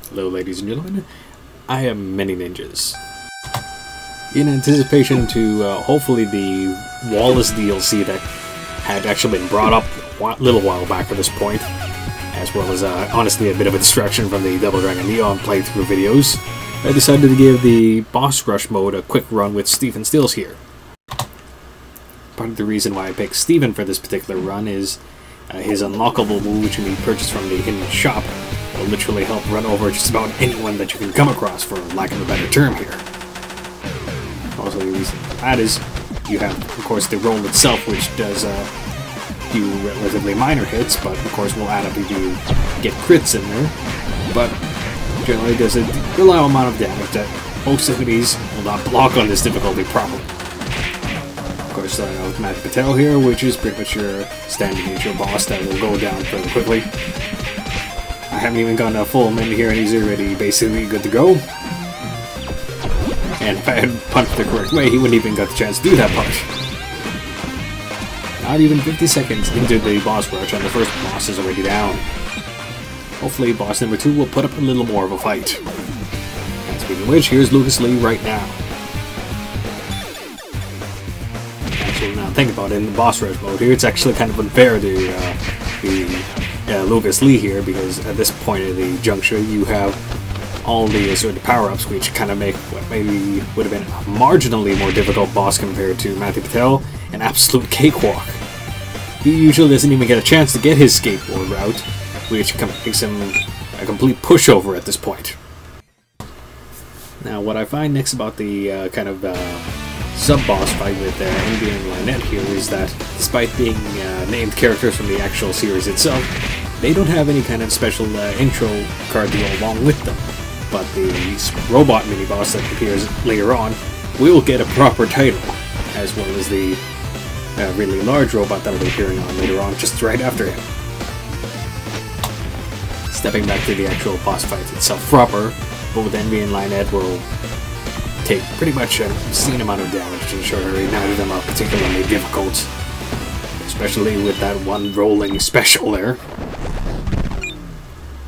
Hello ladies and gentlemen, I am Many Ninjas. In anticipation to hopefully the Wallace DLC that had actually been brought up a little while back at this point, as well as honestly a bit of a distraction from the Double Dragon Neon playthrough videos, I decided to give the Boss Rush mode a quick run with Stephen Stills here. Part of the reason why I picked Stephen for this particular run is his unlockable move, which can be purchased from the hidden shop, will literally help run over just about anyone that you can come across, for lack of a better term here. Also, the reason for that is you have, of course, the roll itself, which does do relatively minor hits, but of course will add up if you get crits in there. But generally does a reliable amount of damage that most enemies will not block on this difficulty properly. Of course, starting out with Matthew Patel here, which is pretty much your standard nature boss that will go down fairly quickly. I haven't even gotten a full minute here and he's already basically good to go. And if I had punched the correct way, he wouldn't even got the chance to do that punch. Not even 50 seconds into the boss rush and the first boss is already down. Hopefully boss number 2 will put up a little more of a fight. And speaking of which, here's Lucas Lee right now. Actually, now think about it, in the boss rush mode here, it's actually kind of unfair to Lucas Lee here, because at this point in the juncture you have all the sort of power-ups which kind of make what maybe would have been a marginally more difficult boss compared to Matthew Patel an absolute cakewalk. He usually doesn't even get a chance to get his skateboard route, which makes him a complete pushover at this point. Now what I find next about the kind of sub-boss fight with Envy and Lynette here is that despite being named characters from the actual series itself, they don't have any kind of special intro card to go along with them. But the robot mini-boss that appears later on will get a proper title, as well as the really large robot that will be appearing on later on, just right after him. Stepping back to the actual boss fight itself proper, both Envy and Lynette will take pretty much an obscene amount of damage to ensure neither of them are particularly difficult, especially with that one rolling special there.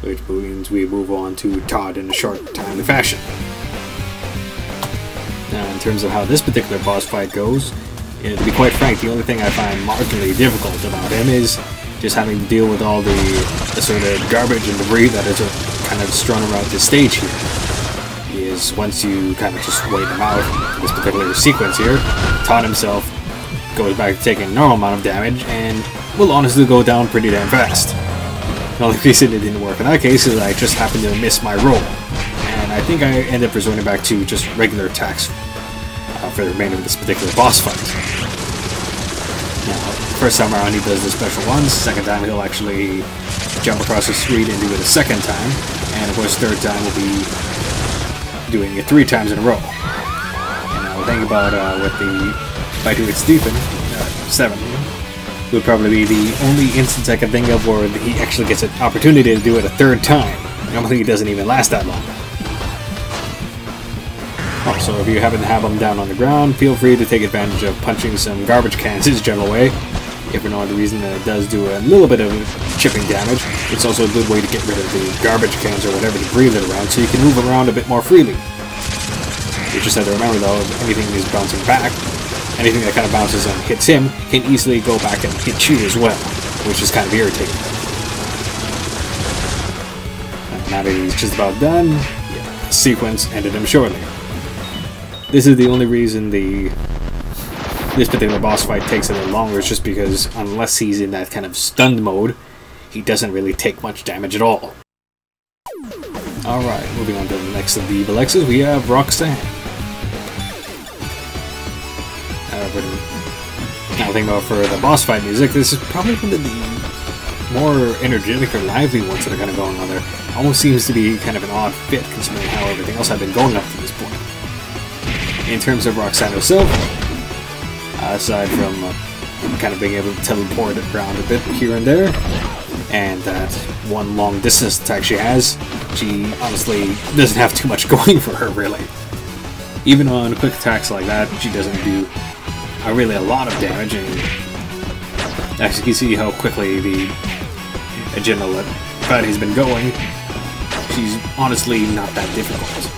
Which means we move on to Todd in a short, timely fashion. Now, in terms of how this particular boss fight goes, to be quite frank, the only thing I find marginally difficult about him is just having to deal with all the sort of garbage and debris that is kind of strewn around this stage here. Is once you kind of just wait him out, this particular sequence here, Todd himself goes back to taking a normal amount of damage and will honestly go down pretty damn fast. The only reason it didn't work in that case is I just happened to miss my roll, and I think I ended up resorting back to just regular attacks for the remainder of this particular boss fight. Now, first time around he does the special ones, second time he'll actually jump across the street and do it a second time, and of course third time will be doing it 3 times in a row. And now think about what the fight with Stephen, 7, would probably be the only instance I can think of where he actually gets an opportunity to do it a 3rd time. Normally it doesn't even last that long. Also, if you happen to have him down on the ground, feel free to take advantage of punching some garbage cans his general way. If for no other reason that it does do a little bit of chipping damage, it's also a good way to get rid of the garbage cans or whatever debris that are around so you can move around a bit more freely. You just have to remember though, if anything is bouncing back, anything that kind of bounces and hits him can easily go back and hit you as well, which is kind of irritating. And now that he's just about done, the sequence ended him shortly. This is the only reason this particular boss fight takes a little longer, is just because unless he's in that kind of stunned mode, he doesn't really take much damage at all. Alright, moving on to the next of the Evil X's, we have Roxanne. Now thinking about for the boss fight music, this is probably one of the more energetic or lively ones that are kind of going on there. Almost seems to be kind of an odd fit considering how everything else had been going up to this point. In terms of Roxanne herself, aside from kind of being able to teleport around a bit here and there, and that one long distance attack she has, she honestly doesn't have too much going for her, really. Even on quick attacks like that, she doesn't do really a lot of damage, and as you can see how quickly the general fight has been going, she's honestly not that difficult.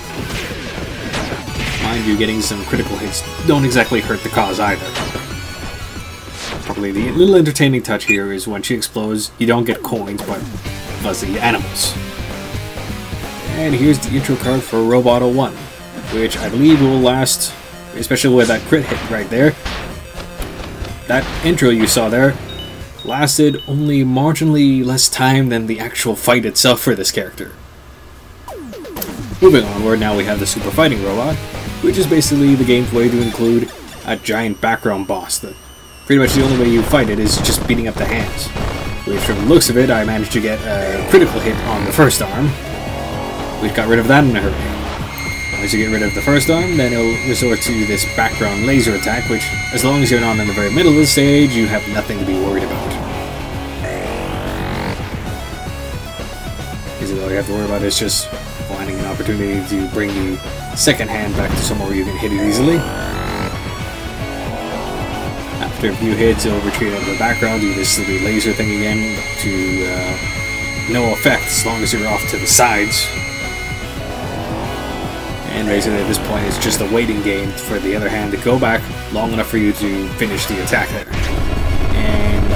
Mind you, getting some critical hits don't exactly hurt the cause either. Probably the little entertaining touch here is when she explodes, you don't get coins, but fuzzy animals. And here's the intro card for Robot 01, which I believe will last, especially with that crit hit right there. That intro you saw there lasted only marginally less time than the actual fight itself for this character. Moving onward, now we have the Super Fighting Robot, which is basically the game's way to include a giant background boss that pretty much the only way you fight it is just beating up the hands. Which from the looks of it, I managed to get a critical hit on the first arm. We got rid of that in a hurry. Once you get rid of the first arm, then it'll resort to this background laser attack, which, as long as you're not in the very middle of the stage, you have nothing to be worried about. Because all you have to worry about is just finding an opportunity to bring the second hand back to somewhere where you can hit it easily. After a few hits, it'll retreat out of the background, do this little laser thing again to no effect as long as you're off to the sides. And basically at this point it's just a waiting game for the other hand to go back long enough for you to finish the attack there. And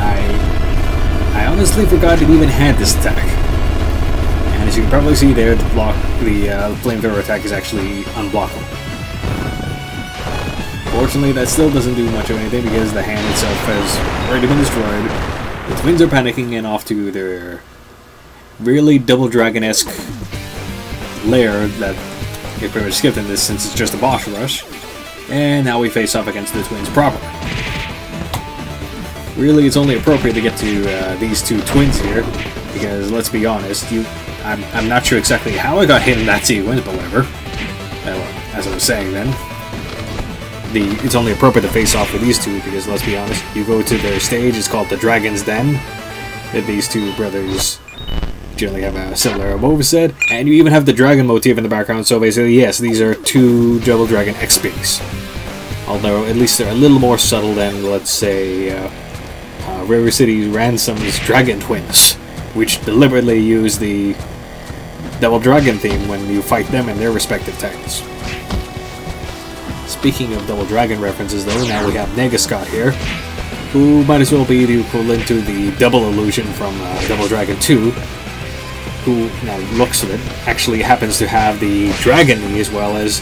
I honestly forgot it even had this attack. And as you can probably see there, the flamethrower attack is actually unblockable. Fortunately, that still doesn't do much of anything because the hand itself has already been destroyed. The twins are panicking and off to their really Double Dragon-esque lair that they pretty much skipped in this since it's just a boss rush. And now we face off against the twins proper. Really, it's only appropriate to get to these two twins here because, let's be honest, I'm not sure exactly how I got hit in that sequence, but whatever. As I was saying then, it's only appropriate to face off with these two because, let's be honest, you go to their stage, it's called the Dragon's Den. These two brothers generally have a similar moveset, and you even have the dragon motif in the background, so basically, yes, these are two Double Dragon XPs. Although, at least they're a little more subtle than, let's say, River City Ransom's Dragon Twins, which deliberately use the Double Dragon theme when you fight them in their respective titles. Speaking of Double Dragon references, though, now we have Negascott here, who might as well be the equivalent to the Double Illusion from Double Dragon 2, who, now looks of it, actually happens to have the Dragon Knee as well as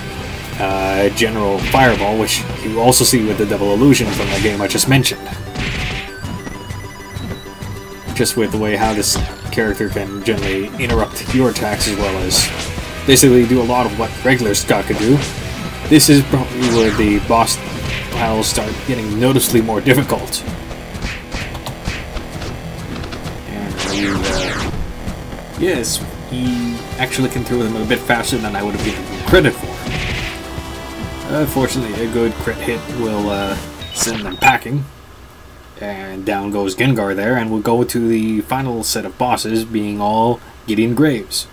General Fireball, which you also see with the Double Illusion from the game I just mentioned. Just with the way how this character can generally interrupt your attacks as well as basically do a lot of what regular Scott could do. This is probably where the boss battles start getting noticeably more difficult. And yes, he actually can throw them a bit faster than I would have given him credit for. Unfortunately, a good crit hit will send them packing. And down goes Gengar there, and we'll go to the final set of bosses being all Gideon Graves.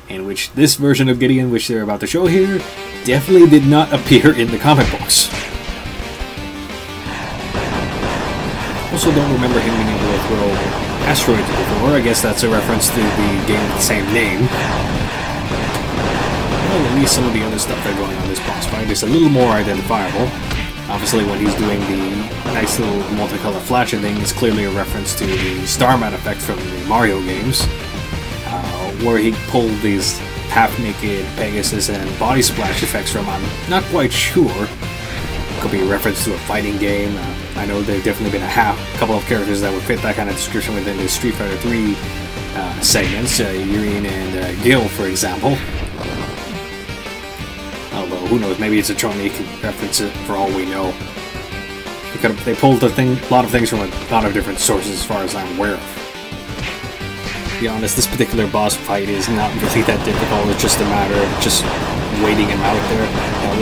In which this version of Gideon, which they're about to show here, definitely did not appear in the comic books. Also don't remember him being able to throw asteroids before. I guess that's a reference to the game with the same name. Well, at least some of the other stuff that are going on in this boss fight is a little more identifiable. Obviously, when he's doing the nice little multicolored flashing thing, it's clearly a reference to the Starman effect from the Mario games, where he pulled these half-naked Pegasus and body splash effects from. I'm not quite sure. Could be a reference to a fighting game. I know there've definitely been a couple of characters that would fit that kind of description within the Street Fighter 3 segments, Yurien and Gil, for example. Although, who knows, maybe it's a Chun-Li reference for all we know. They pulled a lot of things from a lot of different sources as far as I'm aware of. To be honest, this particular boss fight is not really that difficult, it's just a matter of just waiting him out there.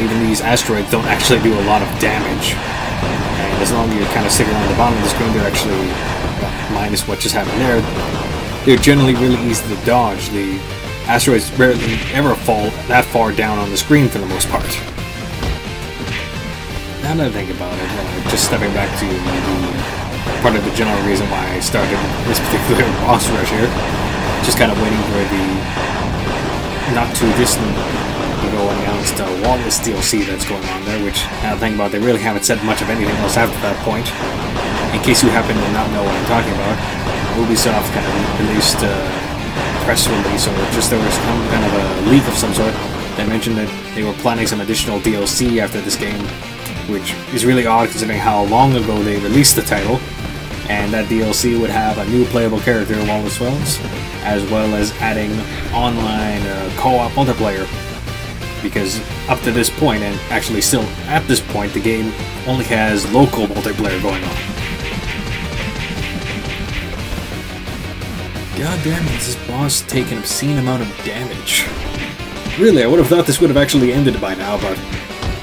Even these asteroids don't actually do a lot of damage. And as long as you're kind of sticking on the bottom of the screen, they're actually, minus what just happened there, they're generally really easy to dodge. The asteroids rarely ever fall that far down on the screen for the most part. Now that I think about it, just stepping back to part of the general reason why I started this particular boss rush here, just kind of waiting for the not too distant ago announced Wallace DLC that's going on there, which, now think about it, they really haven't said much of anything else after that point. In case you happen to not know what I'm talking about, Ubisoft kind of released a press release, or just there was some kind of a leak of some sort. They mentioned that they were planning some additional DLC after this game, which is really odd considering how long ago they released the title. And that DLC would have a new playable character, Wallace Wells, as well as adding online co-op multiplayer. Because up to this point, and actually still at this point, the game only has local multiplayer going on. God damn it, this boss taking an obscene amount of damage. Really, I would have thought this would have actually ended by now, but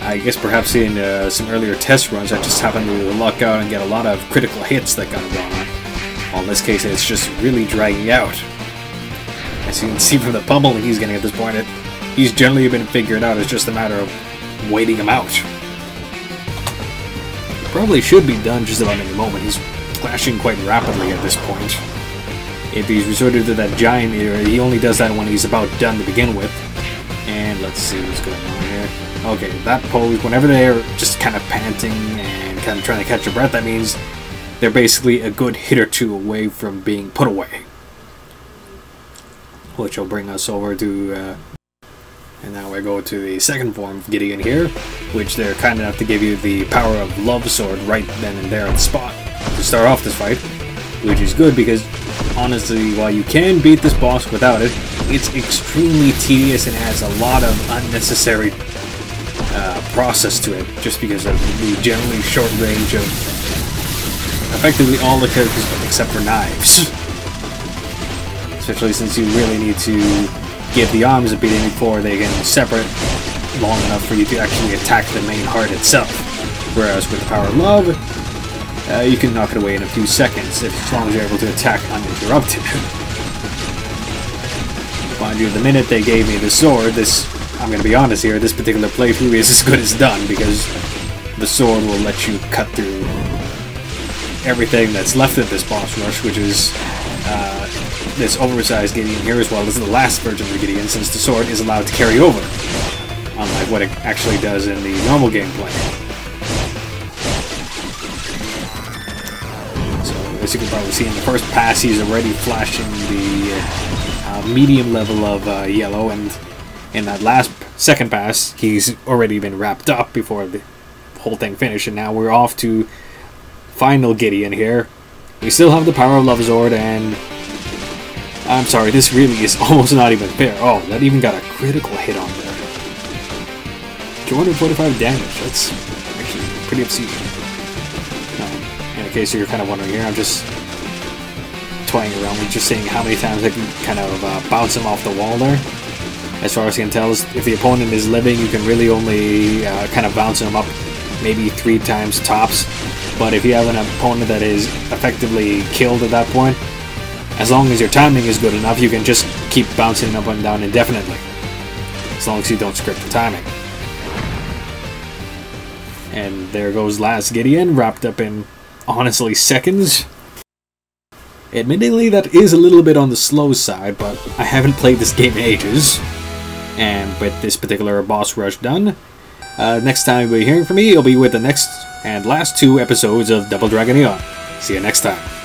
I guess perhaps in some earlier test runs I just happened to luck out and get a lot of critical hits that got going on. Well, in this case, it's just really dragging out. As you can see from the pummeling he's getting at this point, he's generally been figured out. It's just a matter of waiting him out. Probably should be done just about any moment. He's clashing quite rapidly at this point. If he's resorted to that giant meter, he only does that when he's about done to begin with. And let's see what's going on here. Okay, that pose, whenever they're just kind of panting and kind of trying to catch their breath, that means they're basically a good hit or two away from being put away. Which will bring us over to, and now we go to the second form of Gideon here, which they're kind enough to give you the power of love sword right then and there on the spot to start off this fight, which is good because, honestly, while you can beat this boss without it, it's extremely tedious and has a lot of unnecessary process to it, just because of the generally short range of effectively all the characters except for knives. Especially since you really need to give the arms a beating before they can separate long enough for you to actually attack the main heart itself. Whereas with the power of love, you can knock it away in a few seconds, as long as you're able to attack uninterrupted. Mind you, the minute they gave me the sword, I'm going to be honest here, this particular playthrough is as good as done, because the sword will let you cut through everything that's left of this boss rush, which is this oversized Gideon here, as well as the last version of the Gideon, since the sword is allowed to carry over, unlike what it actually does in the normal gameplay. So, as you can probably see in the first pass, he's already flashing the medium level of yellow, and in that second pass, he's already been wrapped up before the whole thing finished, and now we're off to final Gideon here. We still have the power of Love Sword, and I'm sorry, this really is almost not even fair. Oh, that even got a critical hit on there. 245 damage, that's actually pretty obscene. In case you're kind of wondering here, I'm just toying around with just seeing how many times I can kind of bounce him off the wall there. As far as I can tell, if the opponent is living, you can really only kind of bounce him up maybe 3 times tops. But if you have an opponent that is effectively killed at that point, as long as your timing is good enough, you can just keep bouncing up and down indefinitely. As long as you don't script the timing. And there goes last Gideon, wrapped up in, honestly, seconds. Admittedly, that is a little bit on the slow side, but I haven't played this game in ages. And with this particular boss rush done, next time you'll be hearing from me, it'll be with the next and last 2 episodes of Double Dragon Neon. See you next time.